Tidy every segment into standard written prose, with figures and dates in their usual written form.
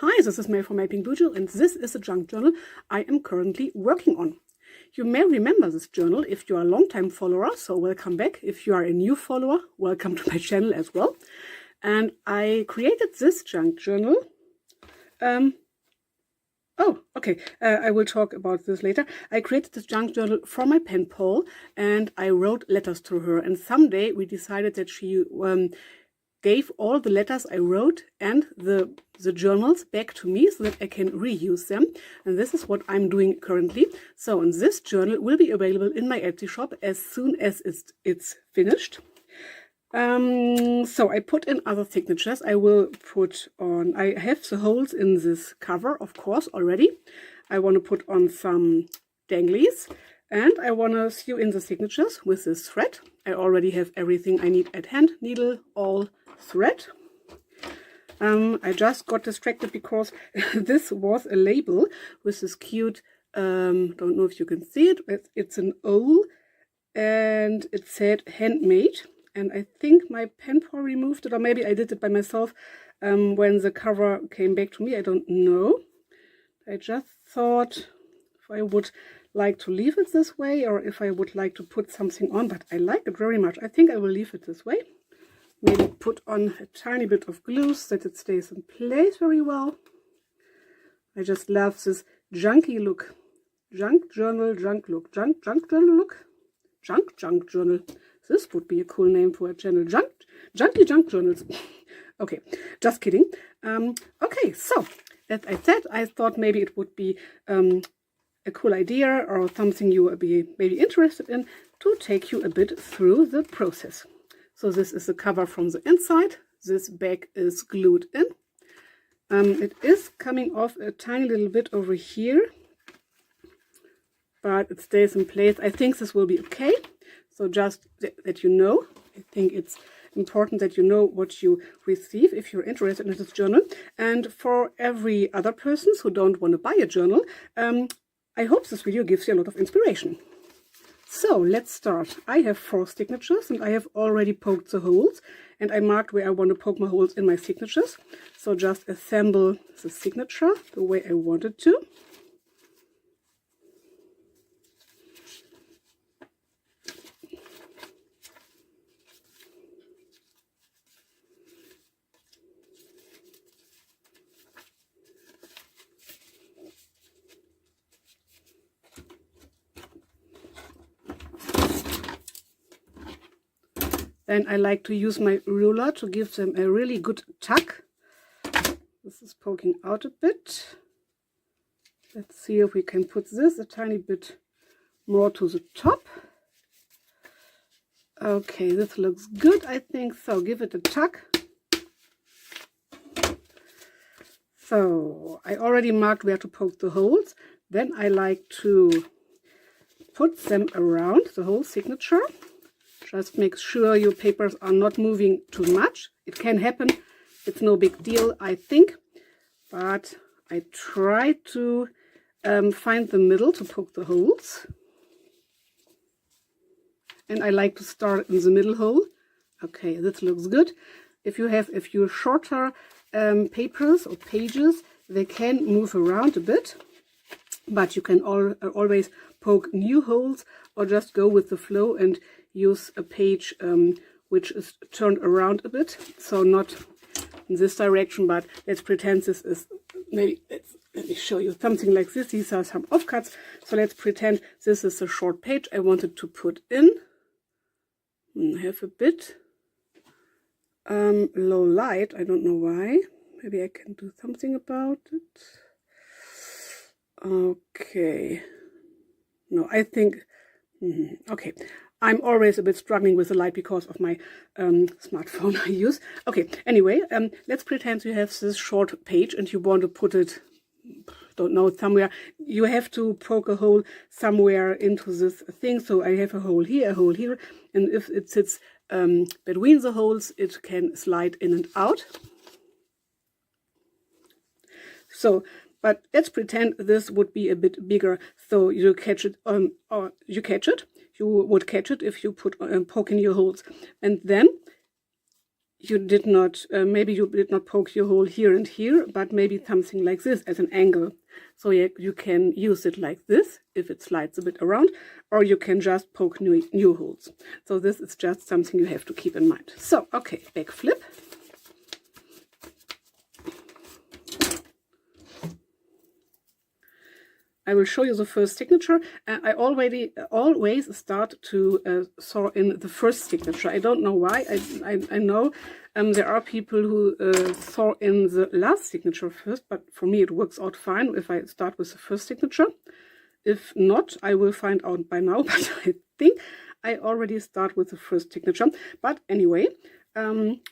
Hi, this is Mel from My Pink Blue Journal, and this is a junk journal I am currently working on. You may remember this journal if you are a long-time follower, so welcome back. If you are a new follower, welcome to my channel as well. And I created this junk journal. I will talk about this later. I created this junk journal for my pen pal, and I wrote letters to her. And someday we decided that she gave all the letters I wrote and the journals back to me so that I can reuse them. And this is what I'm doing currently. So and this journal will be available in my Etsy shop as soon as it's finished. So I put in other signatures. I have the holes in this cover, of course, already. I want to put on some danglies. And I want to sew in the signatures with this thread. I already have everything I need at hand. Needle, awl, thread. I just got distracted because this was a label with this cute, don't know if you can see it, but it's an owl and it said handmade. And I think my pen pal removed it, or maybe I did it by myself when the cover came back to me. I don't know. I just thought if I would like to leave it this way or if I would like to put something on, but I like it very much. I think I will leave it this way. Maybe put on a tiny bit of glue so that it stays in place very well. I just love this junky look. Junk journal, junk look. Junk journal look. Junk journal. This would be a cool name for a channel. Junky junk journals. Okay, just kidding. Okay, so as I said, I thought maybe it would be a cool idea or something you would be maybe interested in to take you a bit through the process. So this is the cover from the inside. This back is glued in. It is coming off a tiny little bit over here, but it stays in place. I think this will be okay. So just that you know, I think it's important that you know what you receive if you're interested in this journal. And for every other persons who don't want to buy a journal, I hope this video gives you a lot of inspiration. So let's start. I have 4 signatures and I have already poked the holes and I marked where I want to poke my holes in my signatures. So just assemble the signature the way I want it to. Then I like to use my ruler to give them a really good tuck. This is poking out a bit. Let's see if we can put this a tiny bit more to the top. Okay, this looks good, I think so. Give it a tuck. So I already marked where to poke the holes. Then I like to put them around the whole signature. Just make sure your papers are not moving too much. It can happen. It's no big deal, I think. But I try to find the middle to poke the holes. And I like to start in the middle hole. Okay, this looks good. If you have a few shorter papers or pages, they can move around a bit. But you can always poke new holes or just go with the flow and use a page which is turned around a bit, so not in this direction, but let's pretend this is maybe, let me show you something like this. These are some offcuts, so let's pretend this is a short page I wanted to put in. I have a bit low light, I don't know why. Maybe I can do something about it. Okay, no, I think okay, I'm always a bit struggling with the light because of my smartphone I use. Okay, anyway, let's pretend you have this short page and you want to put it, don't know, somewhere. You have to poke a hole somewhere into this thing. So I have a hole here, and if it sits between the holes, it can slide in and out. So, but let's pretend this would be a bit bigger, so you catch it, or you catch it. You would catch it if you put poke in your holes, and then you did not, maybe you did not poke your hole here and here, but maybe something like this as an angle. So you can use it like this if it slides a bit around, or you can just poke new holes. So this is just something you have to keep in mind. So, okay, back flip. I will show you the first signature. I always start to sew in the first signature. I don't know why. I know there are people who sew in the last signature first, but for me it works out fine if I start with the first signature. If not, I will find out by now, but I think I already start with the first signature. But anyway,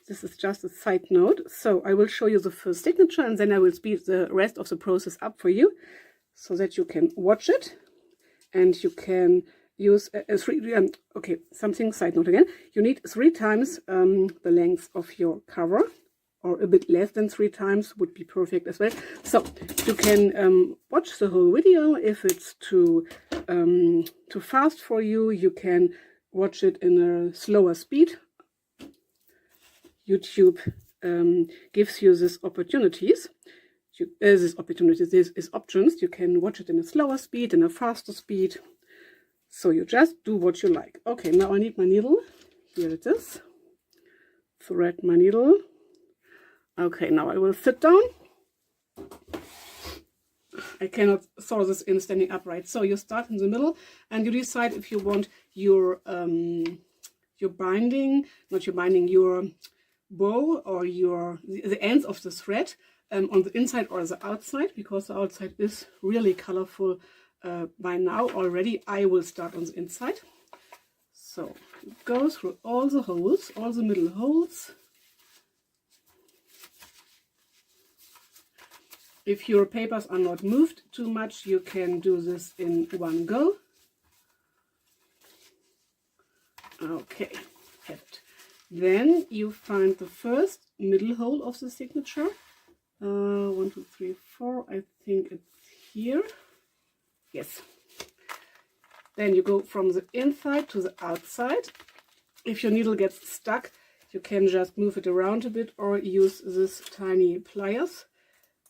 this is just a side note. So I will show you the first signature, and then I will speed the rest of the process up for you, so that you can watch it and you can use okay, something side note again. You need 3 times the length of your cover, or a bit less than 3 times would be perfect as well. So you can watch the whole video. If it's too fast for you, you can watch it in a slower speed. YouTube gives you these opportunities. These options. You can watch it in a slower speed, in a faster speed. So you just do what you like. Okay, now I need my needle. Here it is. Thread my needle. Okay, now I will sit down. I cannot sew this in standing upright. So you start in the middle and you decide if you want your binding, not your binding, your bow or the ends of the thread on the inside or the outside, because the outside is really colorful by now already. I will start on the inside. So go through all the holes, all the middle holes. If your papers are not moved too much, you can do this in one go. Okay, have it. Then you find the first middle hole of the signature. 1, 2, 3, 4. I think it's here. Yes. Then you go from the inside to the outside. If your needle gets stuck, you can just move it around a bit or use this tiny pliers.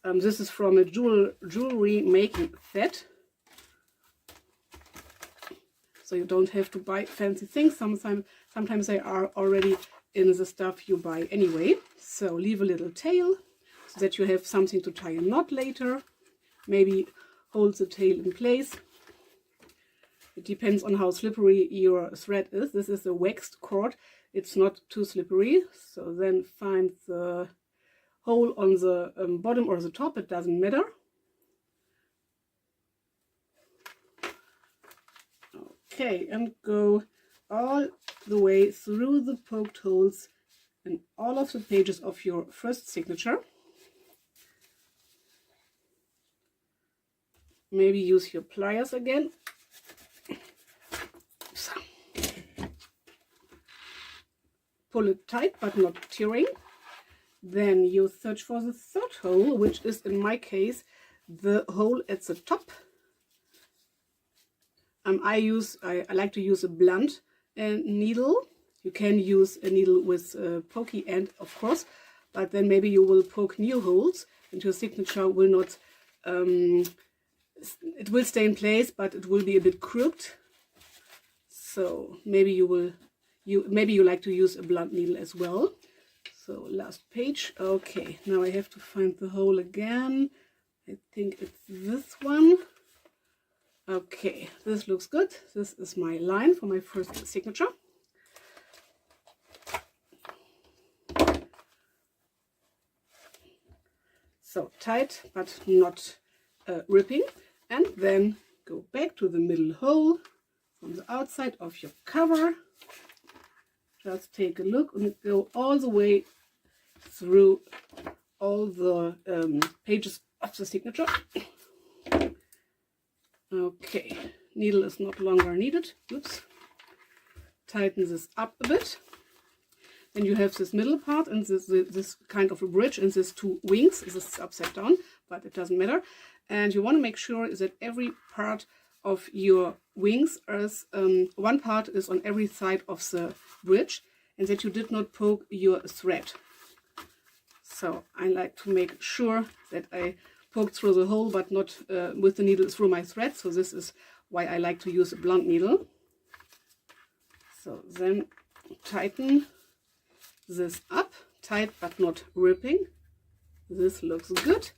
This is from a jewelry making set. So you don't have to buy fancy things. Sometimes they are already in the stuff you buy anyway. So leave a little tail, so that you have something to tie a knot later. Maybe hold the tail in place. It depends on how slippery your thread is. This is a waxed cord. It's not too slippery. So then find the hole on the bottom or the top. It doesn't matter. Okay, and go all the way through the poked holes in all of the pages of your first signature. Maybe use your pliers again. So. Pull it tight but not tearing. Then you search for the third hole, which is in my case the hole at the top. I like to use a blunt needle. You can use a needle with a pokey end, of course, but then maybe you will poke new holes and your signature will not. It will stay in place, but it will be a bit crooked. So maybe you like to use a blunt needle as well. So last page. Okay, now I have to find the hole again. I think it's this one. Okay, this looks good. This is my line for my first signature. So tight, but not ripping. And then go back to the middle hole from the outside of your cover. Just take a look and go all the way through all the pages of the signature. Okay, needle is not longer needed. Oops. Tighten this up a bit. Then you have this middle part and this kind of a bridge and these 2 wings. This is upside down, but it doesn't matter. And you want to make sure that every part of your wings is one part is on every side of the bridge, and that you did not poke your thread. So I like to make sure that I poke through the hole, but not with the needle through my thread. So this is why I like to use a blunt needle. So then tighten this up, tight but not ripping. This looks good.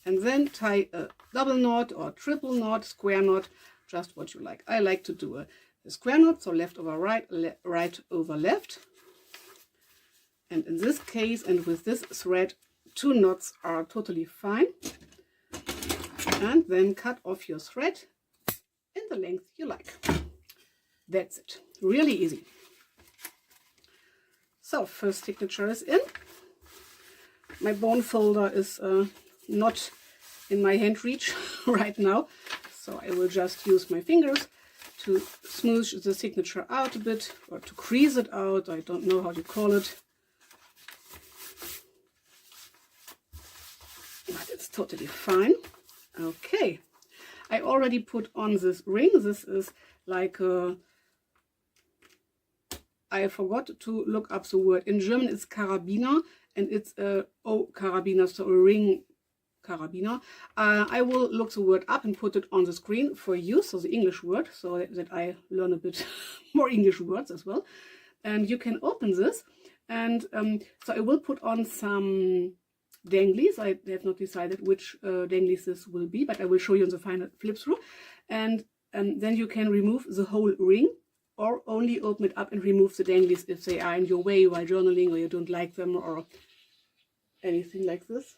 And then tie a double knot or triple knot, square knot, just what you like. I like to do a square knot, so left over right, right over left. And in this case, and with this thread, 2 knots are totally fine. And then cut off your thread in the length you like. That's it. Really easy. So first signature is in. My bone folder is not in my hand reach right now, so I will just use my fingers to smooth the signature out a bit, or to crease it out. I don't know how to call it, but it's totally fine. Okay, I already put on this ring. This is like a, I forgot to look up the word. In German it's carabiner, and it's a O-carabiner, so a ring carabiner. I will look the word up and put it on the screen for you, so the English word, so that I learn a bit more English words as well. And you can open this, and so I will put on some danglies. I have not decided which danglies this will be, but I will show you in the final flip through. And then you can remove the whole ring, or only open it up and remove the danglies if they are in your way while journaling, or you don't like them, or anything like this.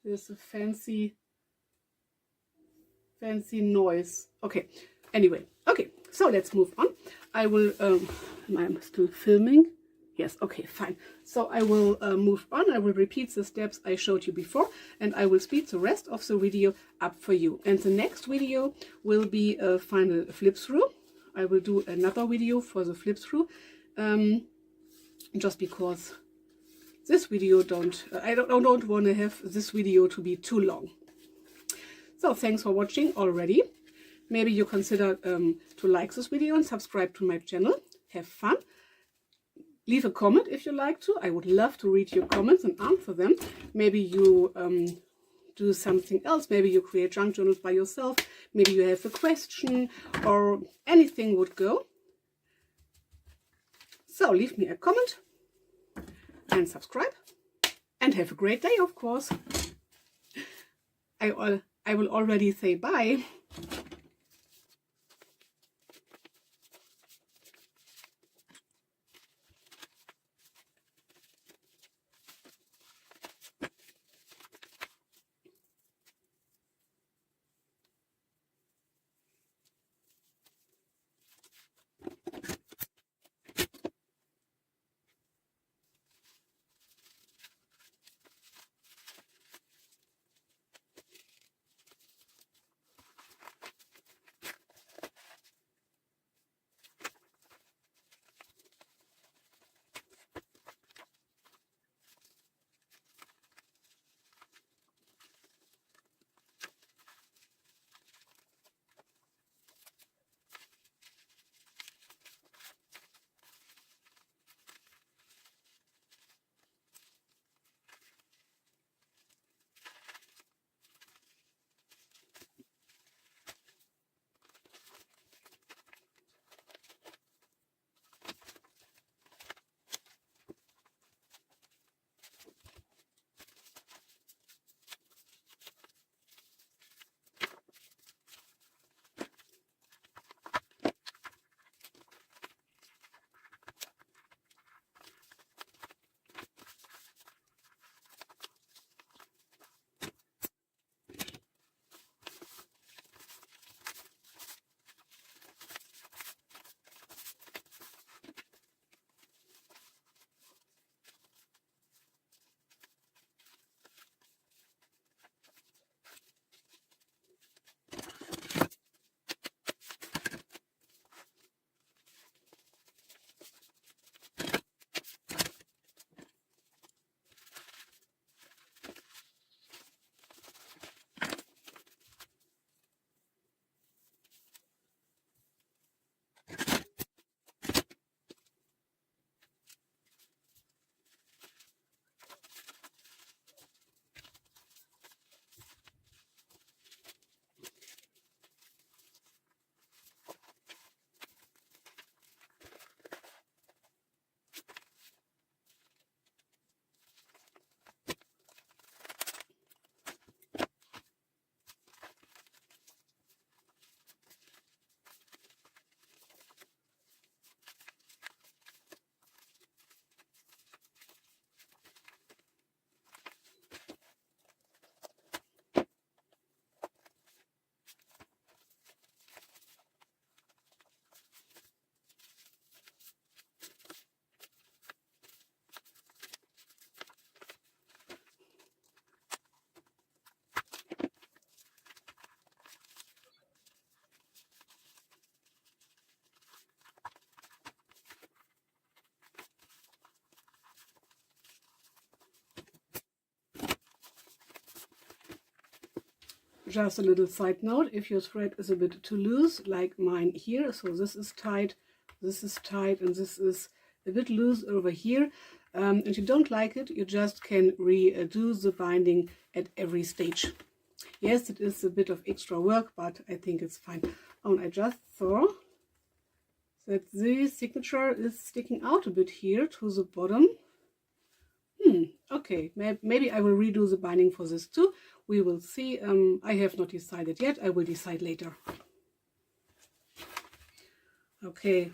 There's a fancy noise. Okay, anyway, okay, so let's move on. I will, I'm still filming. Yes, okay, fine. So I will move on. I will repeat the steps I showed you before, and I will speed the rest of the video up for you. And the next video will be a final flip through. I will do another video for the flip through, just because this video I don't want to have this video to be too long. So thanks for watching already. Maybe you consider to like this video and subscribe to my channel. Have fun. Leave a comment if you like to. I would love to read your comments and answer them. Maybe you do something else. Maybe you create junk journals by yourself. Maybe you have a question, or anything would go. So leave me a comment and subscribe, and have a great day, of course. I will already say bye. Just a little side note, if your thread is a bit too loose, like mine here, so this is tight, and this is a bit loose over here, and you don't like it, you just can redo the binding at every stage. Yes, it is a bit of extra work, but I think it's fine. Oh, and I just saw that the signature is sticking out a bit here to the bottom. Okay, maybe I will redo the binding for this too. We will see. I have not decided yet. I will decide later. Okay,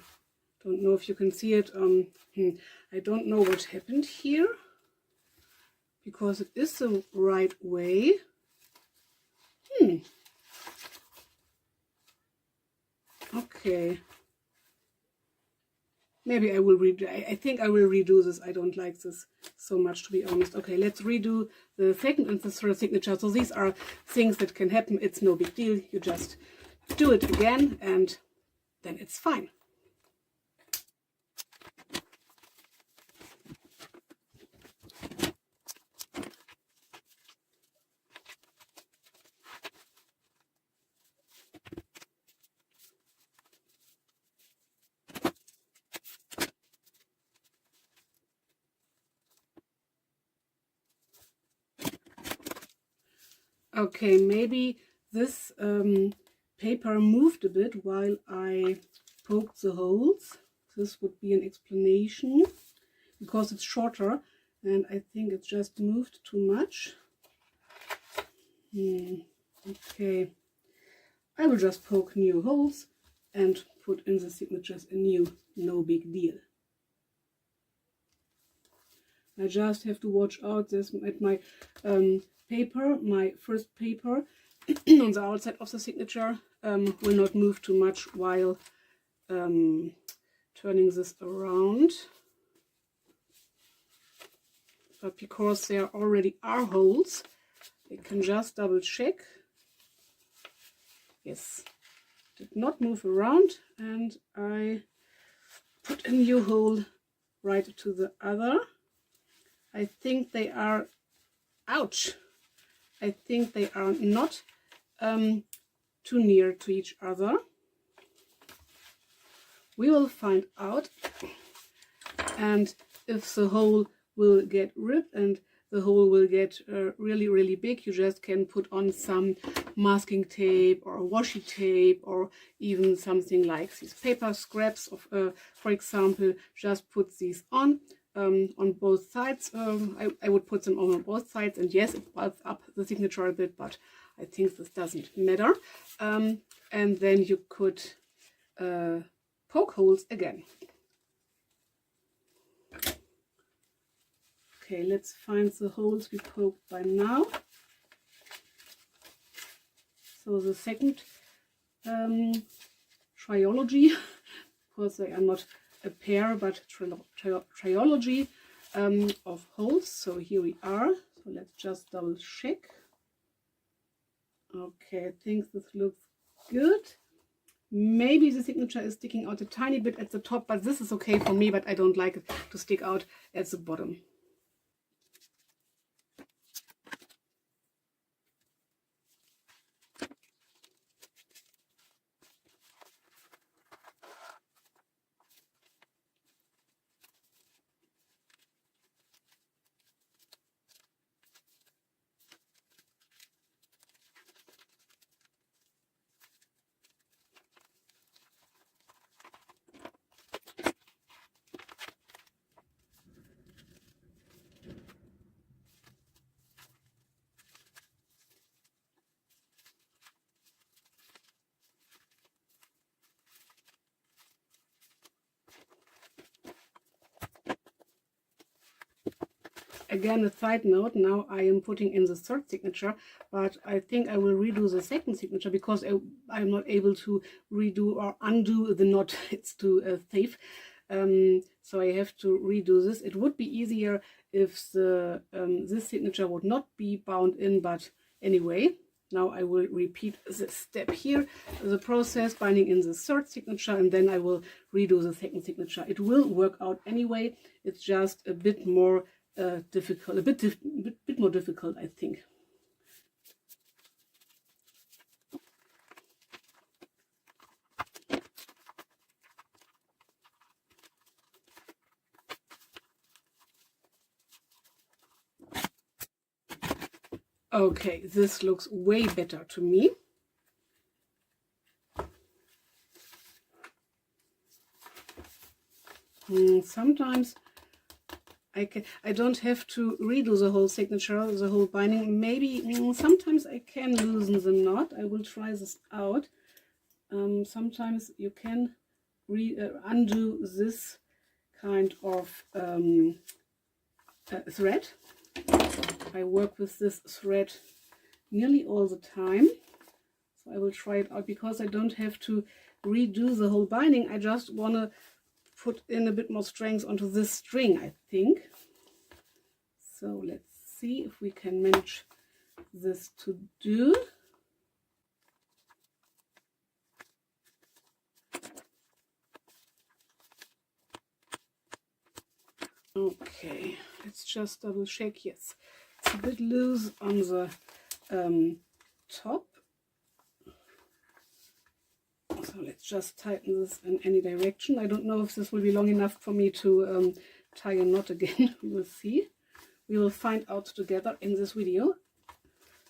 don't know if you can see it. I don't know what happened here, because it is the right way. Okay. Maybe I will redo. I think I will redo this. I don't like this so much, to be honest. Okay, let's redo the second and the third signature. So these are things that can happen. It's no big deal. You just do it again and then it's fine. Okay, maybe this paper moved a bit while I poked the holes. This would be an explanation, because it's shorter and I think it just moved too much. Okay, I will just poke new holes and put in the signatures anew. No big deal. I just have to watch out this at my paper, my first paper on the outside of the signature will not move too much while turning this around. But because there already are holes, I can just double check. Yes, did not move around, and I put a new hole right to the other. I think they are, ouch, I think they are not too near to each other. We will find out, and if the hole will get ripped and the hole will get really big, you just can put on some masking tape or washi tape, or even something like these paper scraps of for example. Just put these on both sides. I would put them on both sides, and yes, it bulks up the signature a bit, but I think this doesn't matter. And then you could poke holes again. Okay, let's find the holes we poked by now. So the second trilogy, because they are not a pair but trilogy of holes. So here we are. So let's just double check. Okay, I think this looks good. Maybe the signature is sticking out a tiny bit at the top, but this is okay for me, but I don't like it to stick out at the bottom. Again, a side note, now I am putting in the third signature, but I think I will redo the second signature because I'm not able to redo or undo the knot. It's too stiff. So I have to redo this. It would be easier if the this signature would not be bound in, but anyway, now I will repeat this step here, the process, binding in the third signature, and then I will redo the second signature. It will work out anyway. It's just a bit more difficult, a bit more difficult, I think. Okay, this looks way better to me. Sometimes I don't have to redo the whole signature, the whole binding. Maybe sometimes I can loosen the knot. I will try this out. Sometimes you can undo this kind of thread. I work with this thread nearly all the time. So I will try it out because I don't have to redo the whole binding. I just want to put in a bit more strength onto this string, I think. So let's see if we can manage this to do. Okay, let's just double check. Yes, it's a bit loose on the top. So let's just tighten this in any direction. I don't know if this will be long enough for me to tie a knot again. We will see. We will find out together in this video.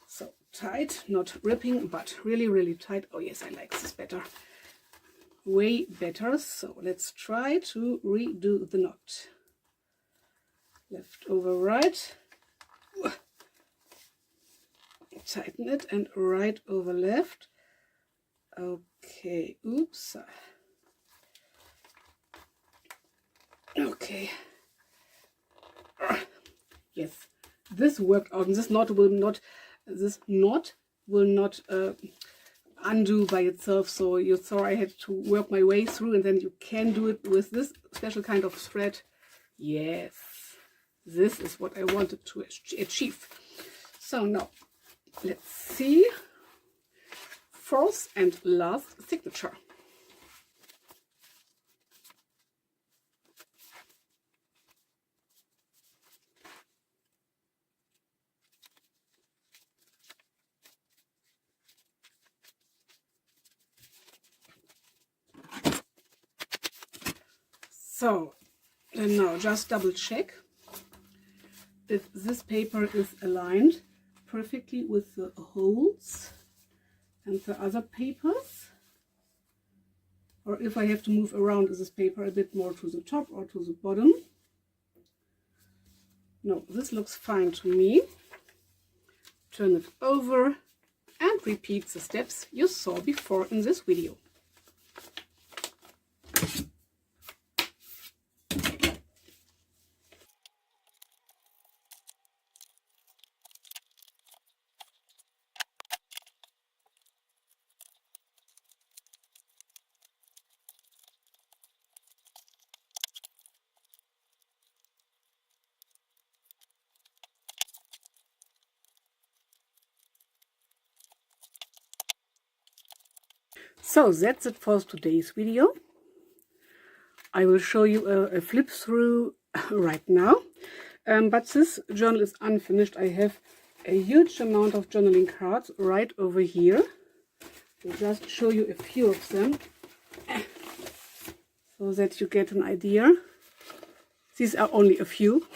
So tight, not ripping, but really, really tight. Oh yes, I like this better. Way better. So let's try to redo the knot. Left over right. Tighten it, and right over left. Okay, oops. Okay. Yes, this worked out. And this knot will not undo by itself. So you saw I had to work my way through, and then you can do it with this special kind of thread. Yes, this is what I wanted to achieve. So now let's see. Fourth and last signature. So then now just double check if this paper is aligned perfectly with the holes and the other papers, or if I have to move around this paper a bit more to the top or to the bottom. No, this looks fine to me. Turn it over and repeat the steps you saw before in this video. So that's it for today's video. I will show you a flip through right now, but this journal is unfinished. I have a huge amount of journaling cards right over here. I'll just show you a few of them so that you get an idea. These are only a few.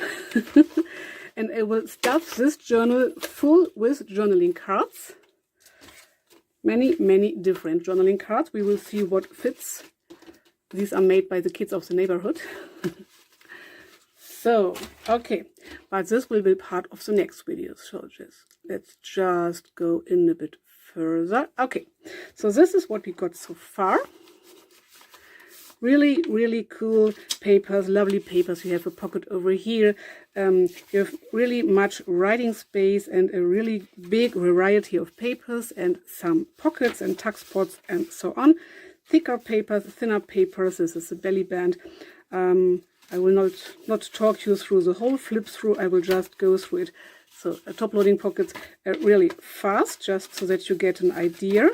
And I will stuff this journal full with journaling cards. Many different journaling cards. We will see what fits. These are made by the kids of the neighborhood. So, okay, but this will be part of the next video. So let's just go in a bit further. Okay, so this is what we got so far. Really cool papers, lovely papers. You have a pocket over here. You have really much writing space and a really big variety of papers and some pockets and tuck spots and so on. Thicker papers, thinner papers. This is the belly band. I will not talk you through the whole flip through. I will just go through it. So top loading pockets really fast, just so that you get an idea.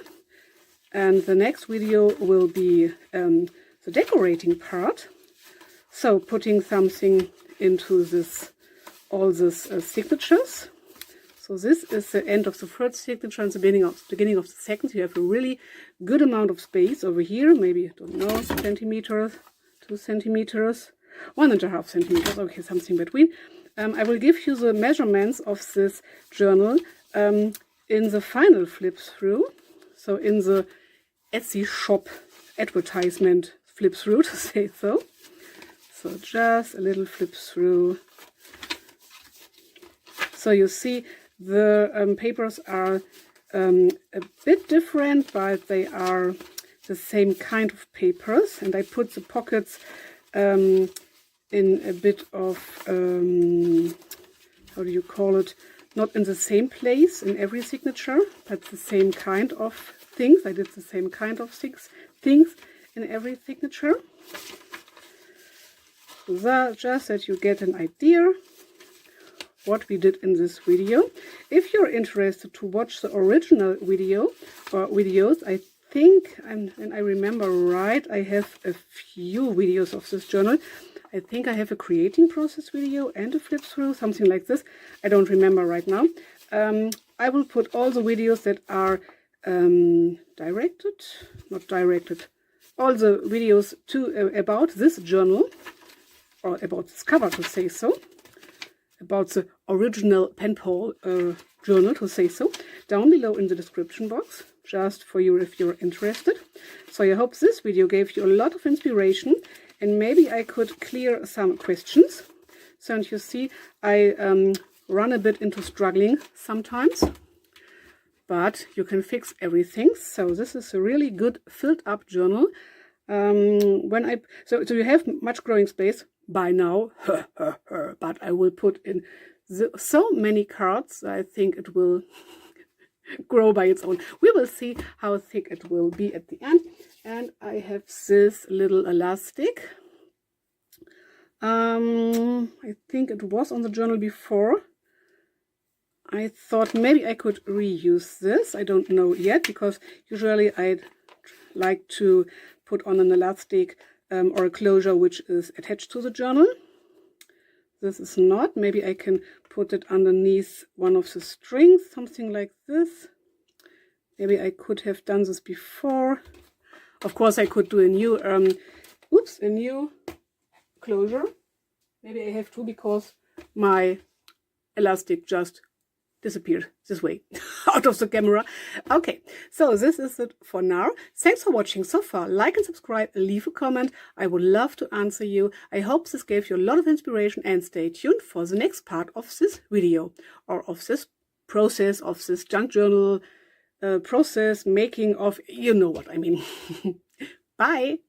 And the next video will be the decorating part. So putting something into this, all these signatures. So this is the end of the first signature and the beginning of the second. You have a really good amount of space over here, maybe, I don't know, centimeters, 2 centimeters, 1.5 centimeters, okay, something between. I will give you the measurements of this journal in the final flip through, so in the Etsy shop advertisement flip through, to say so. So just a little flip through. So you see the papers are a bit different, but they are the same kind of papers. And I put the pockets in a bit of, how do you call it? Not in the same place in every signature, but the same kind of things. I did the same kind of things in every signature. So just that you get an idea what we did in this video. If you're interested to watch the original video or videos, I think, and I remember right, I have a few videos of this journal. I think I have a creating process video and a flip through, something like this. I don't remember right now. I will put all the videos that are all the videos about this journal, or about this cover, to say so, about the original Penpal journal, to say so, down below in the description box, just for you if you're interested. So I hope this video gave you a lot of inspiration, and maybe I could clear some questions. So, and you see, I run a bit into struggling sometimes, but you can fix everything. So this is a really good filled up journal. So you have much growing space by now, but I will put in so many cards. I think it will grow by its own. We will see how thick it will be at the end. And I have this little elastic. I think it was on the journal before. I thought maybe I could reuse this. I don't know yet, because usually I'd like to put on an elastic or a closure which is attached to the journal. This is not. Maybe I can put it underneath one of the strings, something like this. Maybe I could have done this before. Of course, I could do a new, a new closure. Maybe I have to, because my elastic just disappeared this way out of the camera. Okay, so this is it for now. Thanks for watching so far. Like and subscribe, leave a comment. I would love to answer you. I hope this gave you a lot of inspiration, and stay tuned for the next part of this video, or of this process, of this junk journal process, making of, you know what I mean. Bye.